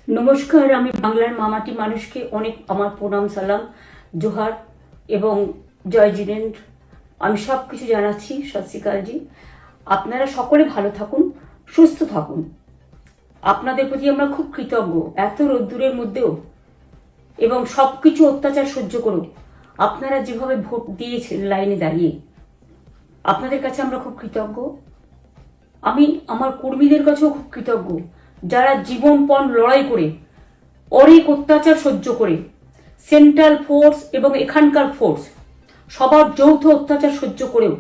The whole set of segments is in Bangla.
নমস্কার, আমি বাংলার মামাটি মানুষকে অনেক আমার প্রণাম, সালাম, জোহার এবং জয় জিনেন্দ্র। আমি সব কিছু জানাচ্ছি। সত শ্রী আকালজি। আপনারা সকলে ভালো থাকুন, সুস্থ থাকুন। আপনাদের প্রতি আমরা খুব কৃতজ্ঞ। এত রোদ্দুরের মধ্যেও এবং সবকিছু অত্যাচার সহ্য করুন আপনারা যেভাবে ভোট দিয়েছেন লাইনে দাঁড়িয়ে, আপনাদের কাছে আমরা খুব কৃতজ্ঞ। আমি আমার কর্মীদের কাছেও খুব কৃতজ্ঞ, যারা জীবনপণ লড়াই করে অনেক অত্যাচার সহ্য করে সেন্ট্রাল ফোর্স এবং এখানকার ফোর্স সবার যৌথ অত্যাচার সহ্য করেও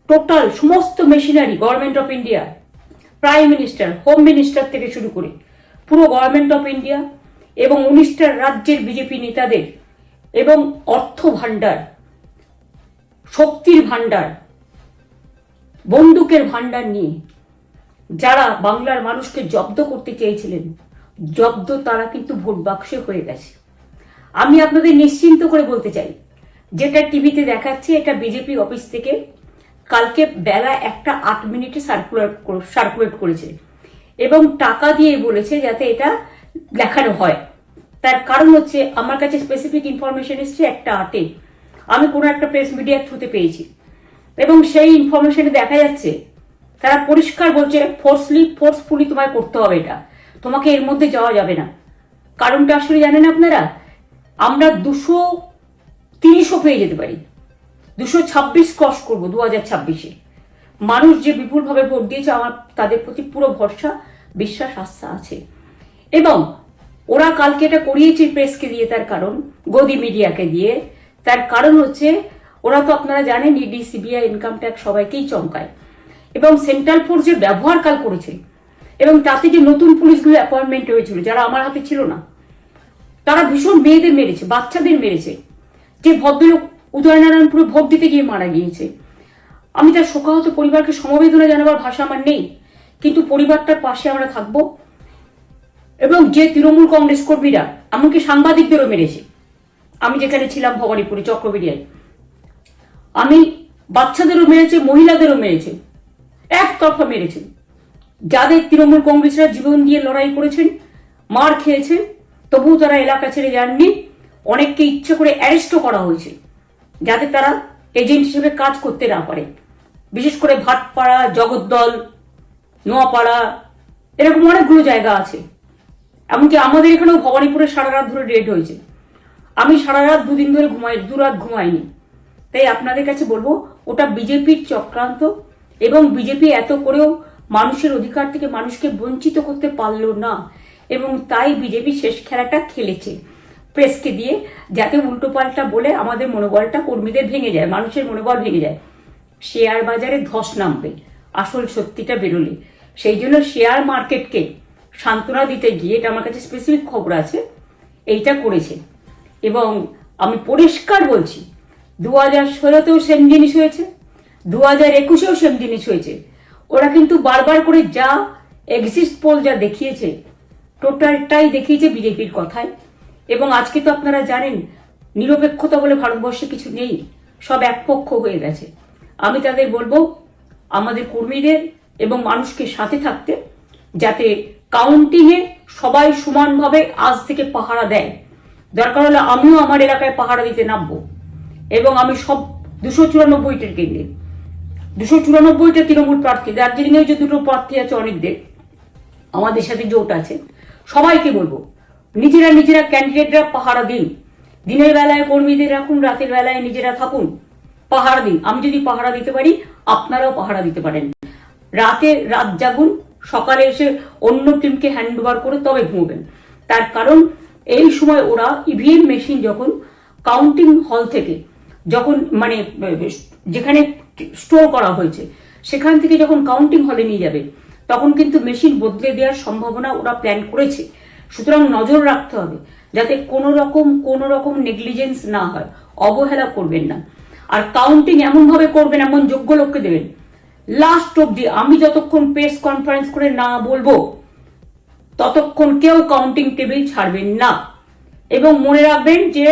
টোটাল সমস্ত machinery government of India, prime minister, home minister থেকে শুরু করে পুরো গভর্নমেন্ট অফ ইন্ডিয়া এবং 19টা রাজ্যের বিজেপি নেতাদের এবং অর্থ ভাণ্ডার, শক্তির ভাণ্ডার, বন্দুকের ভাণ্ডার নিয়ে যারা বাংলার মানুষকে জব্দ করতে চেয়েছিলেন, জব্দ তারা কিন্তু ভোট বাক্সে হয়ে গেছে। আমি আপনাদের নিশ্চিন্ত করে বলতে চাই, যেটা টিভিতে দেখাচ্ছে এটা বিজেপি অফিস থেকে কালকে বেলা 1:08 সার্কুলেট করেছে এবং টাকা দিয়ে বলেছে যাতে এটা দেখানো হয়। তার কারণ হচ্ছে আমার কাছে স্পেসিফিক ইনফরমেশন এসছে 1:08 আমি কোনো একটা প্রেস মিডিয়ার থ্রুতে পেয়েছি এবং সেই ইনফরমেশনে দেখা যাচ্ছে তারা পরিষ্কার বলছে ফোর্সফুলি তোমায় করতে হবে, এটা তোমাকে এর মধ্যে যাওয়া যাবে না। কারণটা আসলে জানেন আপনারা, আমরা 230ও পেয়ে যেতে পারি, 226 ক্রস করবো 2026-এ। মানুষ যে বিপুলভাবে ভোট দিয়েছে, আমার তাদের প্রতি পুরো ভরসা, বিশ্বাস, আস্থা আছে। এবং ওরা কালকে এটা করিয়েছে প্রেসকে দিয়ে, তার কারণ গদি মিডিয়াকে দিয়ে। তার কারণ হচ্ছে ওরা তো আপনারা জানেন ইডি, সিবিআই, ইনকাম ট্যাক্স সবাইকেই চমকায় এবং সেন্ট্রাল ফোর্স যে ব্যবহার কাল করেছে এবং তাতে যে নতুন পুলিশগুলো অ্যাপয়েন্টমেন্ট হয়েছিল যারা আমার হাতে ছিল না, তারা ভীষণ মেয়েদের মেরেছে, বাচ্চাদের মেরেছে। যে ভদ্রলোক উদয়নারায়ণপুরে ভোট দিতে গিয়ে মারা গিয়েছে, আমি তার শোকাহত পরিবারকে সমবেদনা জানাবার ভাষা আমার নেই, কিন্তু পরিবারটার পাশে আমরা থাকবো। এবং যে তৃণমূল কংগ্রেস কর্মীরা এমনকি সাংবাদিকদেরও মেরেছে, আমি যেখানে ছিলাম ভবানীপুরে চক্রবেড়িয়ায়, আমি বাচ্চাদেরও মেরেছে, মহিলাদেরও মেরেছে, একতরফা মেরেছে। যাদের তৃণমূল কংগ্রেসরা জীবন দিয়ে লড়াই করেছেন, মার খেয়েছেন, তবুও তারা এলাকা ছেড়ে যাননি। অনেককে ইচ্ছে করে অ্যারেস্টও করা হয়েছে যাতে তারা এজেন্ট হিসেবে কাজ করতে না পারে। বিশেষ করে ভাটপাড়া, জগদ্দল, নোয়াপাড়া, এরকম অনেকগুলো জায়গা আছে। এমনকি আমাদের এখানেও ভবানীপুরে সারা রাত ধরে রেড হয়েছে। আমি সারা রাত 2 দিন ধরে দুরাত ঘুমাইনি। তাই আপনাদের কাছে বলবো, ওটা বিজেপির চক্রান্ত এবং বিজেপি এত করেও মানুষের অধিকার থেকে মানুষকে বঞ্চিত করতে পারল না এবং তাই বিজেপি শেষ খেলাটা খেলেছে প্রেসকে দিয়ে, যাতে উল্টোপাল্টা বলে আমাদের মনোবলটা কর্মীদের ভেঙে যায়, মানুষের মনোবল ভেঙে যায়। শেয়ার বাজারে ধস নামবে আসল সত্যিটা বেরোলে। সেই জন্য শেয়ার মার্কেটকে সান্ত্বনা দিতে গিয়ে, এটা আমার কাছে স্পেসিফিক খবর আছে, এইটা করেছে। এবং আমি পরিষ্কার বলছি, 2016তেও সেম জিনিস হয়েছে, 2021-এও সেম জিনিস হয়েছে। ওরা কিন্তু বারবার করে যা এক্সিস্ট পোল যা দেখিয়েছে, টোটালটাই দেখিয়েছে বিজেপির কথায়। এবং আজকে তো আপনারা জানেন নিরপেক্ষতা বলে ভারতবর্ষে কিছু নেই, সব একপক্ষ হয়ে গেছে। আমি তাদের বলবো আমাদের কর্মীদের এবং মানুষকে সাথে থাকতে, যাতে কাউন্টিংয়ে সবাই সমানভাবে আজ থেকে পাহারা দেয়। দরকার হলে আমিও আমার এলাকায় পাহারা দিতে নামবো এবং আমি সব 294টা কেন্দ্রে, 294টা তৃণমূল প্রার্থী, দার্জিলিংয়ে যে 2টো প্রার্থী আছে অনেকদের, আমাদের সাথে জোট আছে, সবাইকে বলবো নিজেরা ক্যান্ডিডেটরা পাহারা দিন। দিনের বেলায় কর্মীদের রাখুন, রাতের বেলায় নিজেরা থাকুন, পাহারা দিন। আমি যদি পাহারা দিতে পারি, আপনারাও পাহারা দিতে পারেন। রাত জাগুন, সকালে এসে অন্য টিমকে হ্যান্ড ওভার করে তবে ঘুমবেন। তার কারণ এই সময় ওরা ইভিএম মেশিন যখন কাউন্টিং হল থেকে, যখন মানে যেখানে স্টোর করা হয়েছে সেখান থেকে যখন কাউন্টিং হলে নিয়ে যাবে, তখন কিন্তু মেশিন বদলে দেওয়ার সম্ভাবনা ওরা প্ল্যান করেছে। সুতরাং নজর রাখতে হবে যাতে কোনো রকম নেগলিজেন্স না হয়, অবহেলা করবেন না। আর কাউন্টিং এমন ভাবে করবেন, এমন যোগ্য লোককে দেবেন লাস্ট অব্দি। আমি যতক্ষণ প্রেস কনফারেন্স করে না বলবো ততক্ষণ কেউ কাউন্টিং টেবিল ছাড়বেন না। এবং মনে রাখবেন যে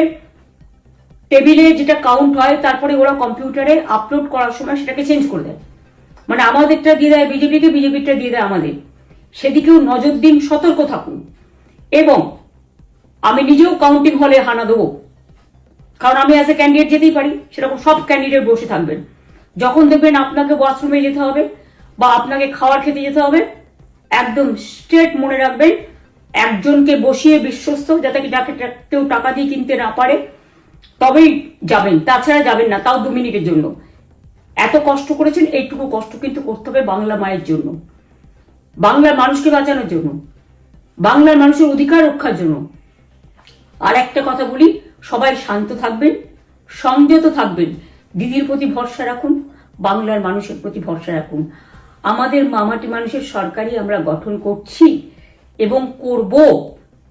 টেবিলে যেটা কাউন্ট হয় তারপরে ওরা কম্পিউটারে আপলোড করার সময় সেটাকে চেঞ্জ করে দেয়, মানে আমাদেরটা দিয়ে দেয় বিজেপিকে, বিজেপিটা দিয়ে দেয় আমাদের। সেদিকেও নজর দিন, সতর্ক থাকুন। এবং আমি নিজেও কাউন্টিং হলে হানা দেবো, কারণ আমি অ্যাজ এ ক্যান্ডিডেট যেতেই পারি, সেরকম সব ক্যান্ডিডেট বসে থাকবেন। যখন দেখবেন আপনাকে ওয়াশরুমে যেতে হবে বা আপনাকে খাবার খেতে যেতে হবে, একদম স্ট্রেট মনে রাখবেন, একজনকে বসিয়ে বিশ্বস্ত, যাতে যাকে কেউ টাকা দিয়ে কিনতে না পারে, তবেই যাবেন, তাছাড়া যাবেন না, তাও 2 মিনিটের জন্য। এত কষ্ট করেছেন, এইটুকু কষ্ট কিন্তু করতে হবে বাংলা মায়ের জন্য, বাংলার মানুষকে বাঁচানোর জন্য, বাংলার মানুষের অধিকার রক্ষার জন্য। আর একটা কথা বলি, সবাই শান্ত থাকবেন, সংযত থাকবেন, দিদির প্রতি ভরসা রাখুন, বাংলার মানুষের প্রতি ভরসা রাখুন। আমাদের মামাটি মানুষের সরকারই আমরা গঠন করছি এবং করব।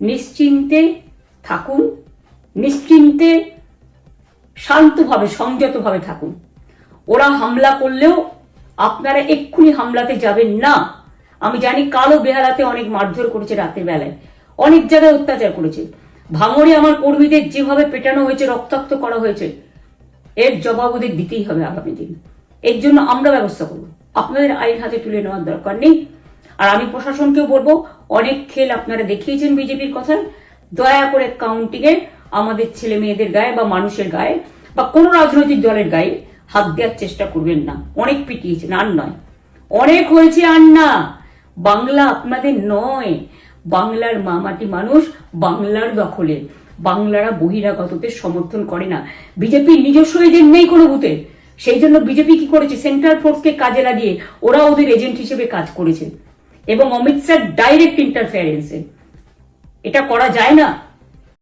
নিশ্চিন্তে থাকুন, নিশ্চিন্তে শান্তভাবে সংযতভাবে থাকুন। ওরা হামলা করলেও আপনারা এক্ষুনি হামলাতে যাবেন না। আমি জানি কালো বেহালাতে অনেক মারধর করেছে, রাতের বেলায় অনেক জায়গায় অত্যাচার করেছে। ভাঙড়ে আমার কর্মীদের যেভাবে পেটানো হয়েছে, রক্তাক্ত করা হয়েছে, এর জবাব ওদের দিতেই হবে আগামী দিন। এর জন্য আমরা ব্যবস্থা করব, আপনাদের আইন হাতে তুলে নেওয়ার দরকার নেই। আর আমি প্রশাসনকেও বলবো, অনেক খেল আপনারা দেখিয়েছেন বিজেপির কথায়, দয়া করে কাউন্টিংয়ে আমাদের ছেলে মেয়েদের গায়ে বা মানুষের গায়ে বা কোনো রাজনৈতিক দলের গায়ে হাত দেওয়ার চেষ্টা করবেন না। অনেক পিটিয়েছেন, আর নয়, অনেক হয়েছে, আর না। বাংলা আপনাদের নয়, বাংলার মামাটি মানুষ বাংলার দখলে। বাংলারা বহিরাগতদের সমর্থন করে না। বিজেপি নিজস্ব এজেন্ট নেই কোনো বুথে, সেই জন্য বিজেপি কি করেছে, সেন্ট্রাল ফোর্সকে কাজে লাগিয়ে ওরা ওদের এজেন্ট হিসেবে কাজ করেছে, এবং অমিত শাহ ডাইরেক্ট ইন্টারফেয়ারেন্সে। এটা করা যায় না।